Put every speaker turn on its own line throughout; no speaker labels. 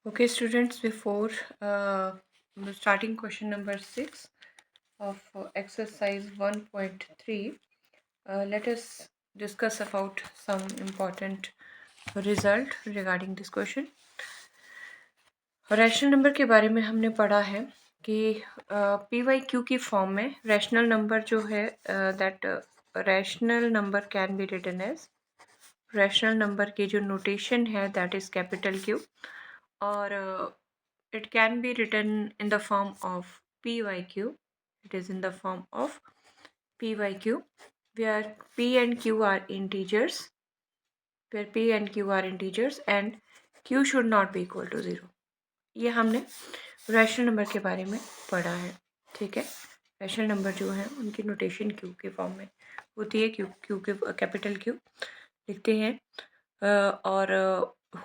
Okay, students, before starting question number 6 of exercise 1.3, let us discuss about some important result regarding this question. Rational number के बारे में हमने पढ़ा है कि पी वाई क्यू की फॉर्म में रैशनल नंबर जो है that rational number can be written as rational number की जो नोटेशन है दैट इज़ कैपिटल क्यू और it can be written in the form of PYQ. It is in the form of PYQ where P and Q are integers, and Q should not be equal to 0. ये हमने rational number के बारे में पढ़ा है. ठीक है, rational number जो है उनकी नोटेशन Q के फॉर्म में होती है. Q के कैपिटल Q लिखते हैं और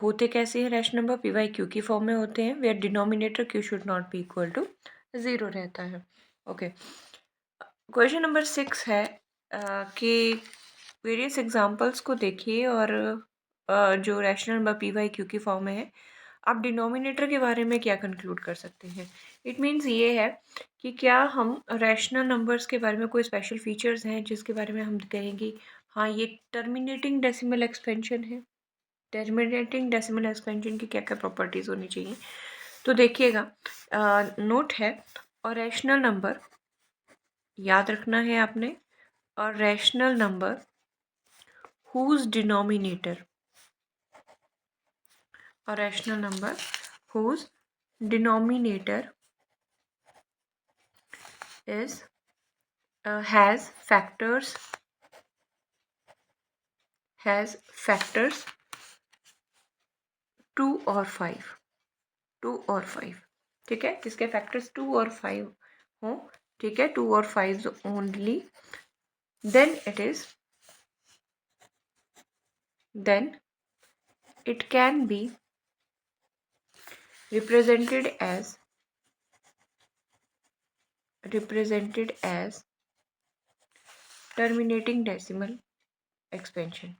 होते कैसे हैं rational number p by q की फॉर्म में होते हैं where denominator Q should not be equal to 0 रहता है. ओके, क्वेश्चन नंबर 6 है कि वेरियस एग्जांपल्स को देखिए और जो rational number p by q की फॉर्म में है आप डिनोमिनेटर के बारे में क्या कंक्लूड कर सकते हैं. इट मीन्स ये है कि क्या हम रैशनल नंबर्स के बारे में कोई स्पेशल फीचर्स हैं जिसके बारे में हम कहेंगे हाँ ये टर्मिनेटिंग डेसिमल एक्सपेंशन है. टर्मिनेटिंग डेसिमल एक्सपेंशन की क्या क्या प्रॉपर्टीज़ होनी चाहिए. तो देखिएगा नोट है और रैशनल नंबर याद रखना है आपने और रैशनल नंबर हुज डिनोमिनेटर और rational number whose denominator is has factors 2 और 5. ठीक है, जिसके फैक्टर्स 2 और 5 हों. ठीक है, 2 और 5 only, then it can be represented as terminating decimal expansion.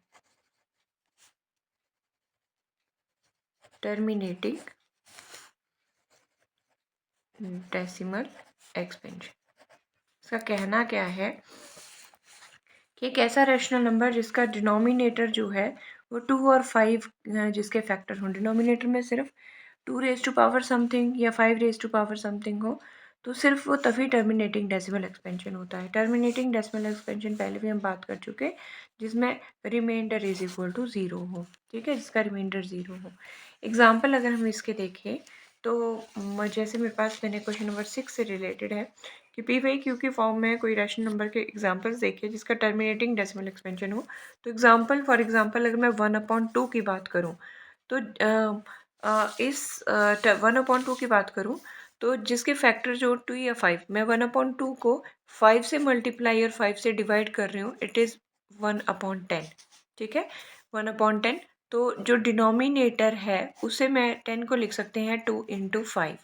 Terminating decimal expansion. इसका कहना क्या है कि एक ऐसा रैशनल नंबर जिसका डिनोमिनेटर जो है वो 2 और 5 जिसके फैक्टर हों. डिनोमिनेटर में सिर्फ 2 रेज टू पावर समथिंग या 5 रेज टू पावर समथिंग हो तो सिर्फ वो तभी टर्मिनेटिंग डेसिमल एक्सपेंशन होता है. टर्मिनेटिंग डेसिमल एक्सपेंशन पहले भी हम बात कर चुके जिसमें रिमाइंडर इज इक्वल टू 0 हो. ठीक है, जिसका रिमाइंडर 0 हो. एग्जाम्पल अगर हम इसके देखें तो जैसे मेरे पास मैंने क्वेश्चन नंबर 6 से रिलेटेड है कि पी वाई क्यू की फॉर्म में कोई रैशनल नंबर के एग्जाम्पल्स देखिए जिसका टर्मिनेटिंग डेसिमल एक्सपेंशन हो. तो फॉर एग्जाम्पल अगर मैं 1/2 की बात करूँ तो इस 1/2 की बात करूँ तो जिसके फैक्टर जो 2 या 5, मैं 1/2 को 5 से मल्टीप्लाई और 5 से डिवाइड कर रही हूँ. It is 1/10. ठीक है, 1/10. तो जो डिनोमिनेटर है उसे मैं 10 को लिख सकते हैं 2 into 5.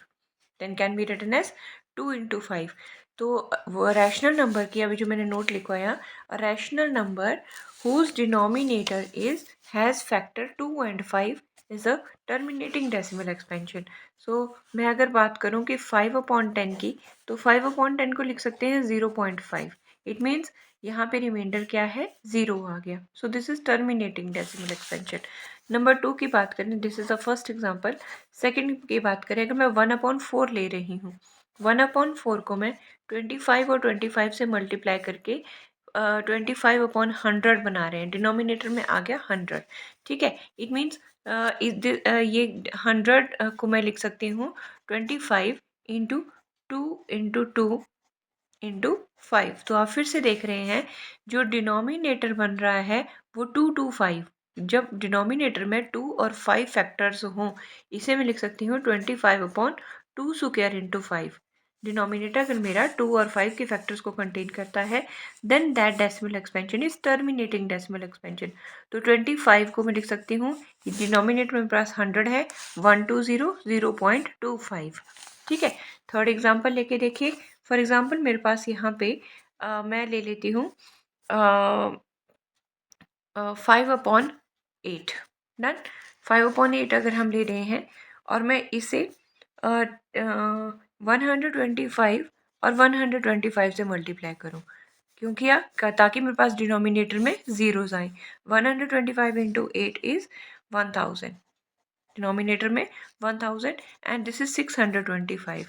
10 can be written as 2 into 5. तो वो रैशनल नंबर की अभी जो मैंने नोट लिखवाया, rational number whose denominator is has factor 2 and 5 is a terminating decimal expansion. So मैं अगर बात करूँ कि 5/10 की तो 5/10 को लिख सकते हैं 0.5. इट मीन्स यहाँ पे रिमाइंडर क्या है 0 आ गया. सो this is terminating decimal expansion. Number 2 की बात करें, this is the first example. Second की बात करें अगर मैं 1/4 ले रही हूँ, 1/4 को मैं 25 और 25 से मल्टीप्लाई करके 25/100 बना रहे हैं. डिनोमिनेटर में आ गया 100. ठीक है, इट मीन्स ये 100 को मैं लिख सकती हूँ 25 इंटू 2 इंटू 2 इंटू 5. तो आप फिर से देख रहे हैं जो डिनोमिनेटर बन रहा है वो 2 to 5. जब डिनोमिनेटर में 2 और 5 फैक्टर्स हों इसे मैं लिख सकती हूँ 25/2 स्क्वायर इंटू 5. डिनोमिनेटर अगर मेरा 2 और 5 के फैक्टर्स को कंटेन करता है then that decimal expansion is terminating decimal expansion. तो 25 को मैं लिख सकती हूँ, डिनोमिनेटर में पास 100 है, 120 0.25. ठीक है, थर्ड एग्जाम्पल लेके देखिए. फॉर एग्जाम्पल मेरे पास यहाँ पे मैं ले लेती हूँ 5/8. डन. 5/8 अगर हम ले रहे हैं और मैं इसे 125 और 125 से मल्टीप्लाई करूँ, क्योंकि ताकि मेरे पास डिनोमिनेटर में ज़ीरोज़ आए। 125 इंटू 8 इज़ 1000, डिनोमिनेटर में 1000 and this is 625।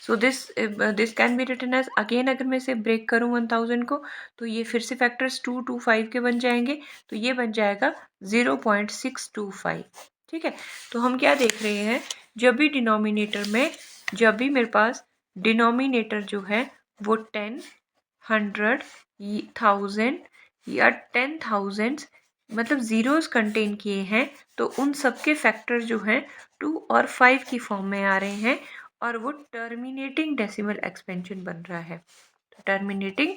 So this can be written as, again अगर मैं इसे ब्रेक करूँ 1000 को, तो ये फिर से फैक्टर्स 2 2 5 के बन जाएंगे, तो ये बन जाएगा 0.625। ठीक है, तो हम क्या देख रहे हैं, जब भी मेरे पास डिनोमिनेटर जो है वो 10, 100, 1000 या 10,000 मतलब ज़ीरोज़ कंटेन किए हैं, तो उन सब के फैक्टर जो हैं 2 और 5 की फॉर्म में आ रहे हैं और वो टर्मिनेटिंग डेसिमल एक्सपेंशन बन रहा है। तो टर्मिनेटिंग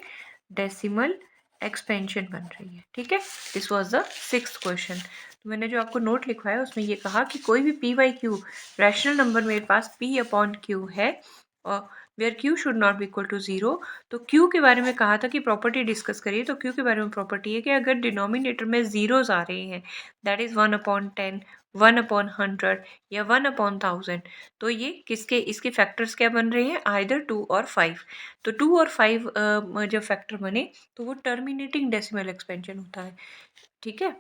डेसिमल एक्सपेंशन बन रही है। ठीक है, this was the 6th question. तो मैंने जो आपको नोट लिखवाया उसमें ये कहा कि कोई भी p by q rational number मेरे पास p अपॉन क्यू है और where q should not be equal to 0। तो q के बारे में कहा था कि प्रॉपर्टी डिस्कस करिए, तो q के बारे में प्रॉपर्टी है कि अगर डिनोमिनेटर में ज़ीरोज़ आ रहे हैं, दैट इज़ 1/10, 1/100 या 1/1000, तो ये इसके फैक्टर्स क्या बन रहे हैं, आइदर 2 और 5। तो 2 और 5 जब फैक्टर बने तो वो टर्मिनेटिंग डेसिमल एक्सपेंशन होता है। ठीक है,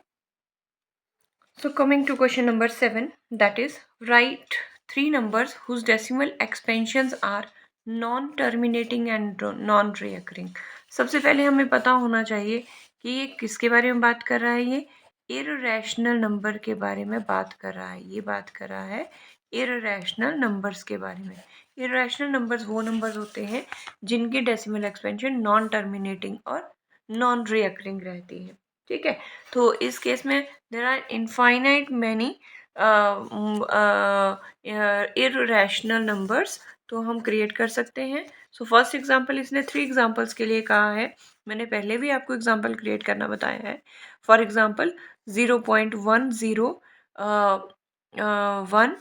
so coming to question number 7, that is write 3 numbers whose decimal expansions are non-terminating and non-reoccurring। सबसे पहले हमें पता होना चाहिए कि ये किसके बारे में बात कर रहा है, ये इररेशनल नंबर के बारे में बात कर रहा है। ये बात कर रहा है इररेशनल नंबर्स के बारे में। इररेशनल नंबर्स वो नंबर्स होते हैं जिनकी डेसिमल एक्सपेंशन नॉन टर्मिनेटिंग और नॉन रिकरिंग रहती है। ठीक है, तो इस केस में there are infinite many irrational numbers, तो हम क्रिएट कर सकते हैं। सो फर्स्ट एग्जांपल इसने 3 एग्जांपल्स के लिए कहा है। मैंने पहले भी आपको एग्जांपल क्रिएट करना बताया है। For example 0.10 1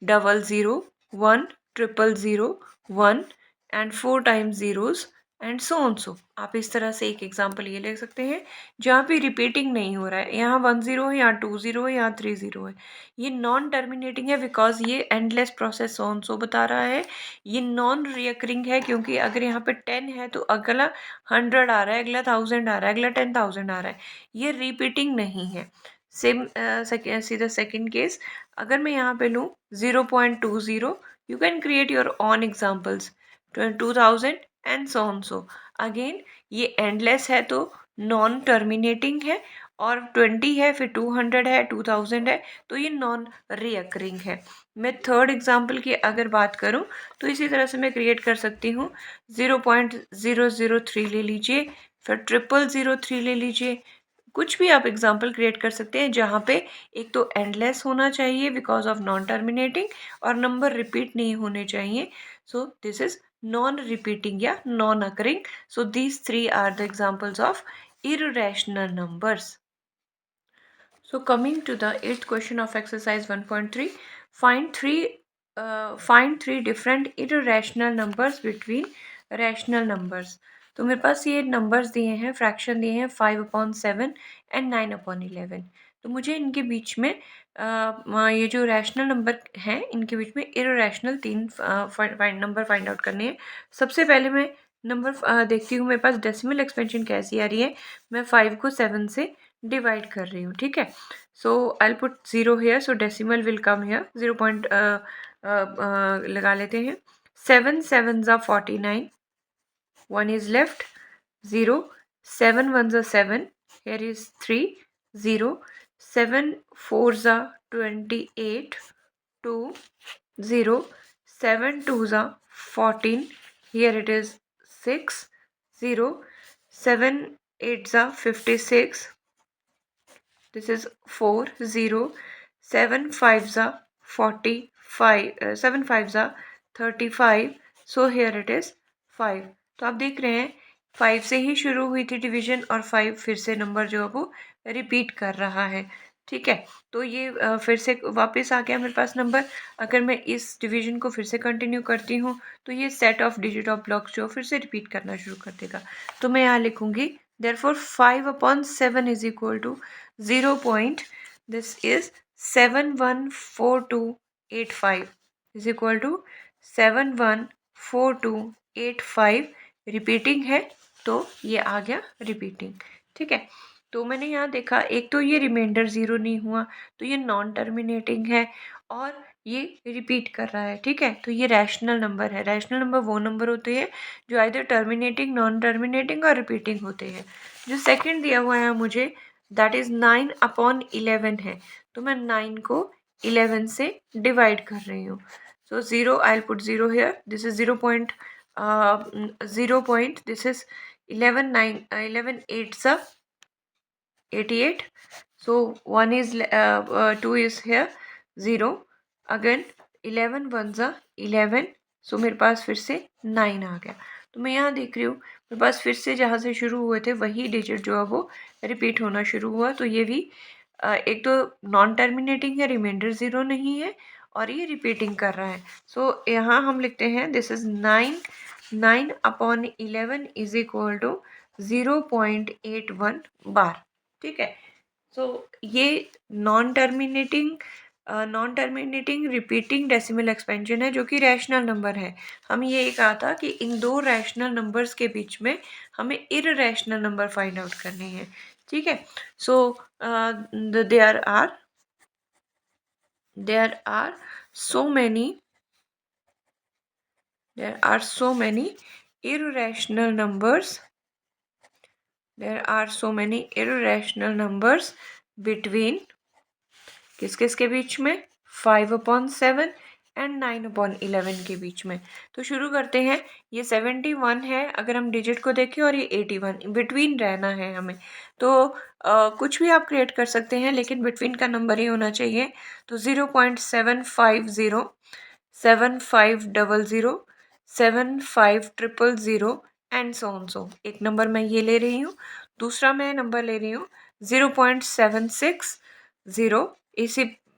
double 0 1 triple 0 1 and 4 times zeros and so on. So आप इस तरह से एक एग्जांपल ये ले सकते हैं जहाँ पे रिपीटिंग नहीं हो रहा है, यहाँ 1 0 है, यहाँ 2 0 है, यहाँ 3 0 है। ये नॉन टर्मिनेटिंग है बिकॉज ये एंडलेस प्रोसेस ऑन सो बता रहा है। ये नॉन रिकरिंग है क्योंकि अगर यहाँ पे 10 है तो अगला 100 आ रहा है, अगला 1000 आ रहा है, अगला 10,000 आ रहा है। ये रिपीटिंग नहीं है। सेम सीधा सेकेंड केस, अगर मैं यहाँ पे लूँ 0.20, you can create your on examples 2000 and so on. So again ये एंडलेस है तो नॉन टर्मिनेटिंग है, और 20 है, फिर 200 है, 2000 है, तो ये नॉन रिकरिंग है। मैं थर्ड एग्जांपल की अगर बात करूं तो इसी तरह से मैं क्रिएट कर सकती हूँ। 0.003 ले लीजिए, फिर 0003 ले लीजिए। कुछ भी आप एग्जाम्पल क्रिएट कर सकते हैं जहाँ पे एक तो एंडलेस होना चाहिए बिकॉज ऑफ नॉन टर्मिनेटिंग और नंबर रिपीट नहीं होने चाहिए। So this is non repeating या non occurring. So these 3 are the examples of irrational numbers. So coming to the 8th question of exercise 1.3, find three different irrational numbers between rational numbers। तो मेरे पास ये numbers दिए हैं, fraction दिए हैं 5/7 and 9/11। तो मुझे इनके बीच में ये जो रैशनल नंबर हैं इनके बीच में इररेशनल 3 नंबर फाइंड आउट करने हैं। सबसे पहले मैं नंबर देखती हूँ मेरे पास डेसिमल एक्सपेंशन कैसी आ रही है। मैं 5 को 7 से डिवाइड कर रही हूँ। ठीक है, so I will put 0 here, so decimal will come here. 0 point लगा लेते हैं। 7 7s are 49, 1 is left, 0, 7 1s are 7, here is 3, 0, 7 4s are 28, 2, 0, 7 2s are 14, here it is 6, 0, 7 8s are 56, this is 4, 0, 7 5s are 45, 7 5s are 35, so here it is 5। तो आप देख रहे हैं 5 से ही शुरू हुई थी डिवीजन और 5 फिर से नंबर जो है वो रिपीट कर रहा है। ठीक है, तो ये फिर से वापस आ गया मेरे पास नंबर। अगर मैं इस डिवीजन को फिर से कंटिन्यू करती हूँ तो ये set of digit of blocks जो फिर से रिपीट करना शुरू कर देगा। तो मैं यहाँ लिखूँगी therefore 5/7 is equal to 0. This is 7142 714285 is equal to 714285 repeating है, तो ये आ गया रिपीटिंग। ठीक है, तो मैंने यहाँ देखा एक तो ये रिमाइंडर ज़ीरो नहीं हुआ, तो ये नॉन टर्मिनेटिंग है और ये रिपीट कर रहा है। ठीक है, तो ये रैशनल नंबर है। रैशनल नंबर वो नंबर होते हैं जो आइदर टर्मिनेटिंग, नॉन टर्मिनेटिंग और रिपीटिंग होते हैं। जो सेकंड दिया हुआ है मुझे, दैट इज़ 9/11 है, तो मैं 9 को 11 से डिवाइड कर रही हूँ। सो 0, आई will put 0 here, this is 0 point, this is 11 8s are 88, so 1 is 2 is here 0, again 11 1s are 11, so मेरे पास फिर से 9 आ गया। तो मैं यहाँ देख रही हूँ मेरे पास फिर से जहाँ से शुरू हुए थे वही डिजिट जो है वो रिपीट होना शुरू हुआ। तो ये भी एक तो नॉन टर्मिनेटिंग है, रिमाइंडर ज़ीरो नहीं है और ये रिपीटिंग कर रहा है। सो यहाँ हम लिखते हैं this is 9/11 is equal to 0.81 bar. ठीक है, सो ये non terminating repeating decimal expansion है जो कि रैशनल नंबर है। हम ये कहा था कि इन दो रैशनल नंबर्स के बीच में हमें इररैशनल नंबर फाइंड आउट करने हैं। ठीक है, सो there are so many irrational numbers between किस के बीच में, 5/7 एंड 9/11 के बीच में। तो शुरू करते हैं। ये 71 है अगर हम डिजिट को देखें और ये 81, बिटवीन रहना है हमें। तो कुछ भी आप क्रिएट कर सकते हैं लेकिन बिटवीन का नंबर ही होना चाहिए। तो 0.750, 7500, 7500 एंड सो ऑन। सो एक नंबर मैं ये ले रही हूँ, दूसरा मैं नंबर ले रही हूँ 0.760।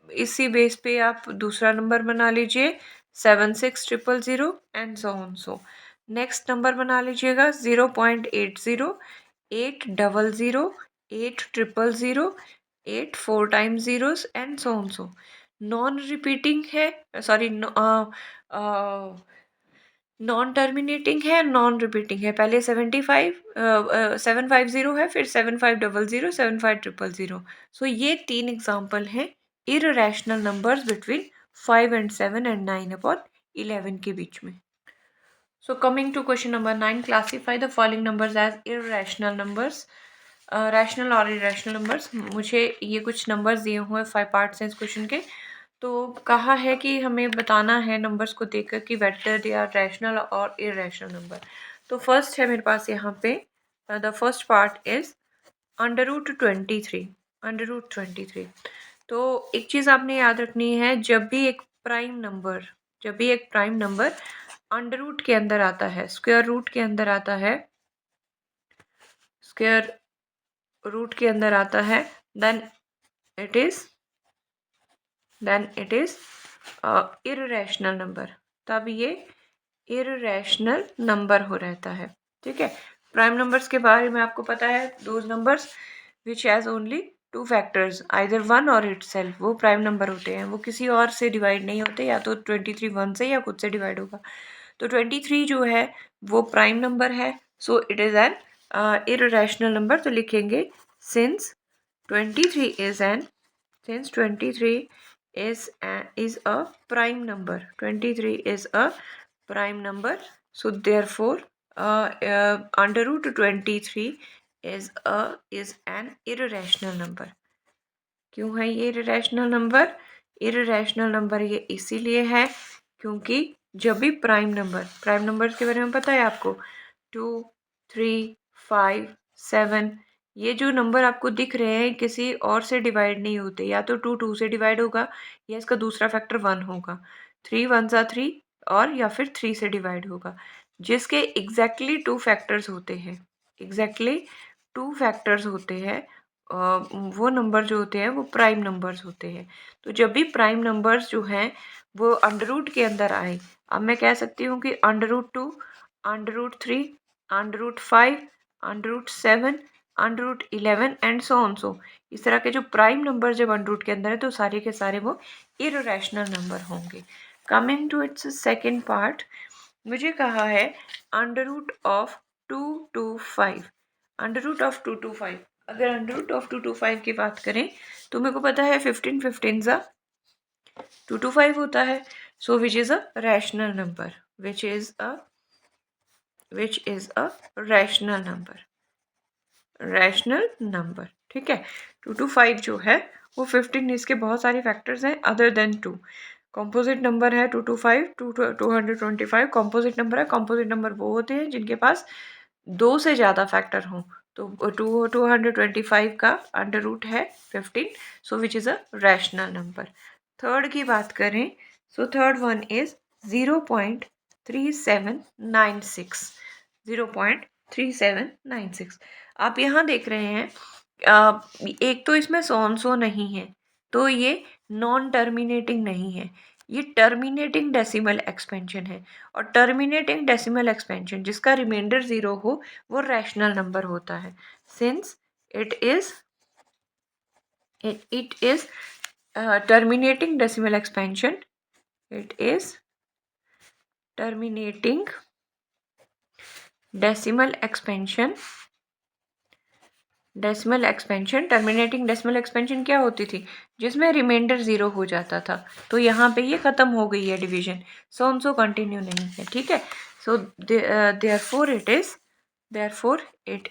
इसी बेस पे आप दूसरा नंबर बना लीजिए 7600 and so on. So next number बना लीजिएगा 0.80, 800, 8000, 8 4 times zeros and so on. So non repeating है, सॉरी नॉन टर्मिनेटिंग है, नॉन रिपीटिंग है। पहले 750 है, फिर 7500, 75000। सो ये 3 एग्जाम्पल हैं irrational numbers between 5 and 7 and 9/11 के बीच में। So coming to question number 9, classify the following numbers as irrational numbers. Rational और इररैशनल नंबर्स। मुझे ये कुछ नंबर्स दिए हुए हैं, 5 पार्ट्स हैं इस क्वेश्चन के। तो कहा है कि हमें बताना है नंबर्स को देखकर कि वेक्टर या रैशनल और इररैशनल नंबर। तो फर्स्ट है मेरे पास यहाँ पे, द फर्स्ट पार्ट इज √23। √23। तो एक चीज़ आपने याद रखनी है, जब भी एक प्राइम नंबर अंडर रूट के अंदर आता है, स्क्वायर रूट के अंदर आता है, then it is irrational number. तब ये इररैशनल नंबर हो रहता है। ठीक है, प्राइम नंबर्स के बारे में आपको पता है, those numbers which has only 2 factors, either 1 और इटसेल्फ, वो प्राइम नंबर होते हैं। वो किसी और से डिवाइड नहीं होते, या तो 23 1 से या खुद से डिवाइड होगा। तो 23 जो है वो प्राइम नंबर है, so it is an irrational number. तो लिखेंगे since 23 is a prime number. 23 is a prime number. So therefore under root 23 is an irrational number. क्यों है ये irrational number? irrational number ये इसीलिए है क्योंकि जब भी प्राइम नंबर के बारे में पता है आपको, 2 3 5 7, ये जो नंबर आपको दिख रहे हैं किसी और से डिवाइड नहीं होते। या तो 2 से डिवाइड होगा या इसका दूसरा फैक्टर 1 होगा, 3 1s are 3, और या फिर 3 से डिवाइड होगा। जिसके एग्जैक्टली 2 फैक्टर्स होते हैं, वो नंबर जो होते हैं वो प्राइम नंबर्स होते हैं। तो जब भी प्राइम नंबर्स जो हैं वो अंडर रूट के अंदर आए, अब मैं कह सकती हूँ कि √2, √3, √5, √7, √11 एंड सो ऑन सो। इस तरह के जो प्राइम नंबर जब अंडर रूट के अंदर है तो सारे के सारे वो इररेशनल नंबर होंगे। Coming to its second part, मुझे कहा है under root of 2 to 5। Under root of 2 to 5, अगर अंडर रूट ऑफ 2 to 5 की बात करें तो मेरे को पता है 15 15 सा 2 to 5 होता है। So which is a rational number, which is a rational number. ठीक है, 2 to 5 जो है वो 15, इसके बहुत सारे फैक्टर्स हैं अदर देन 2। कॉम्पोजिट नंबर है 2 to 5, 225 कॉम्पोजिट नंबर है। कॉम्पोजिट नंबर वो होते हैं जिनके पास 2 से ज़्यादा फैक्टर हों। तो 225 का अंडर रूट है 15, so which is a rational number. Third की बात करें, सो थर्ड वन इज़ 0.3796। 0.3796 आप यहाँ देख रहे हैं, एक तो इसमें सो नहीं है, तो ये नॉन टर्मिनेटिंग नहीं है, ये टर्मिनेटिंग डेसिमल एक्सपेंशन है। और टर्मिनेटिंग डेसिमल एक्सपेंशन जिसका रिमाइंडर 0 हो वो रैशनल नंबर होता है। Since it is terminating decimal expansion, it is terminating decimal expansion। Terminating decimal expansion क्या होती थी, जिसमें रिमाइंडर 0 हो जाता था। तो यहाँ पे ये ख़त्म हो गई है डिवीजन, सो कंटिन्यू नहीं है। ठीक है, so therefore it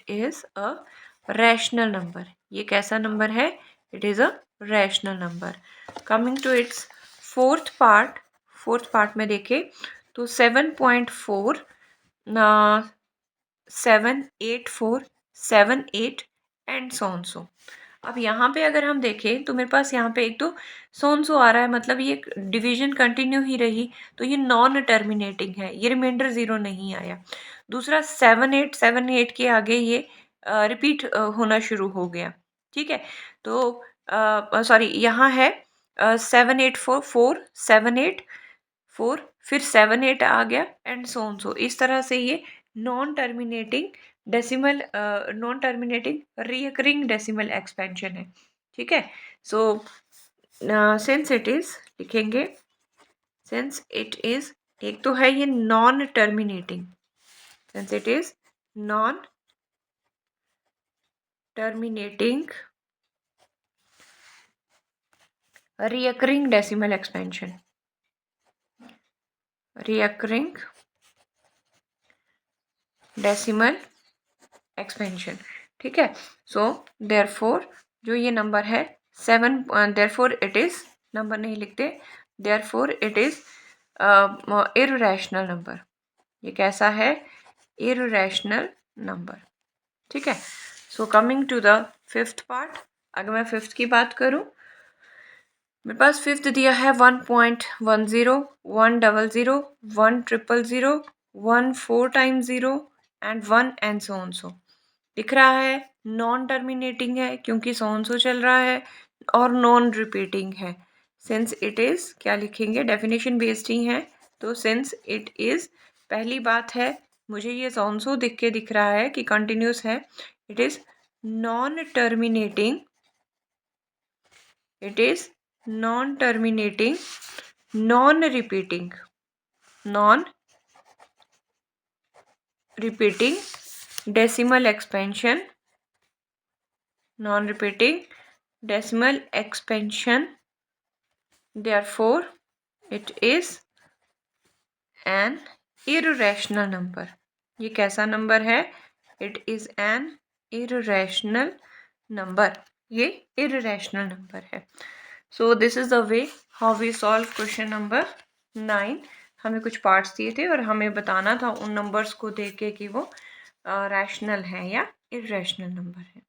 is a rational number. ये कैसा नंबर है, it is a rational number. Coming to its fourth part में देखें तो 7.4 784 78 एंड सो। अब यहाँ पे अगर हम देखें तो मेरे पास यहाँ पे एक तो सो आ रहा है, मतलब ये डिवीजन कंटिन्यू ही रही, तो ये नॉन टर्मिनेटिंग है, ये रिमाइंडर 0 नहीं आया। दूसरा 7878 के आगे ये रिपीट होना शुरू हो गया। ठीक है, तो सॉरी यहाँ है 7844 784, फिर 78 आ गया एंड सो। इस तरह से ये non terminating recurring decimal expansion है। ठीक है, सो सिंस इट इज लिखेंगे, सिंस इट इज, एक तो है ये non terminating, since it is non terminating recurring decimal expansion, recurring decimal expansion. ठीक है, सो देयरफॉर जो ये नंबर है 7, देयरफॉर इट इज, नंबर नहीं लिखते, therefore it is irrational number. ये कैसा है, इररेशनल नंबर। ठीक है, so coming to the fifth part, अगर मैं फिफ्थ की बात करूं, मेरे पास फिफ्थ दिया है 1.10 100 100 1 4 times 0 एंड 1 एंड सो। दिख रहा है नॉन टर्मिनेटिंग है क्योंकि सो चल रहा है, और नॉन रिपीटिंग है। सिंस इट इज़, क्या लिखेंगे, डेफिनेशन बेस्ड ही है, तो सिंस इट इज़, पहली बात है मुझे ये सो दिख रहा है कि कंटिन्यूस है, it is non terminating, it is non terminating non repeating decimal expansion, non-repeating decimal expansion, therefore it is an irrational number। ये कैसा नंबर है, it is an irrational number, ये irrational number है। so this is the way how we solve question number 9। हमें कुछ parts दिए थे और हमें बताना था उन नंबर्स को देख के कि वो रैशनल है या इररेशनल नंबर है।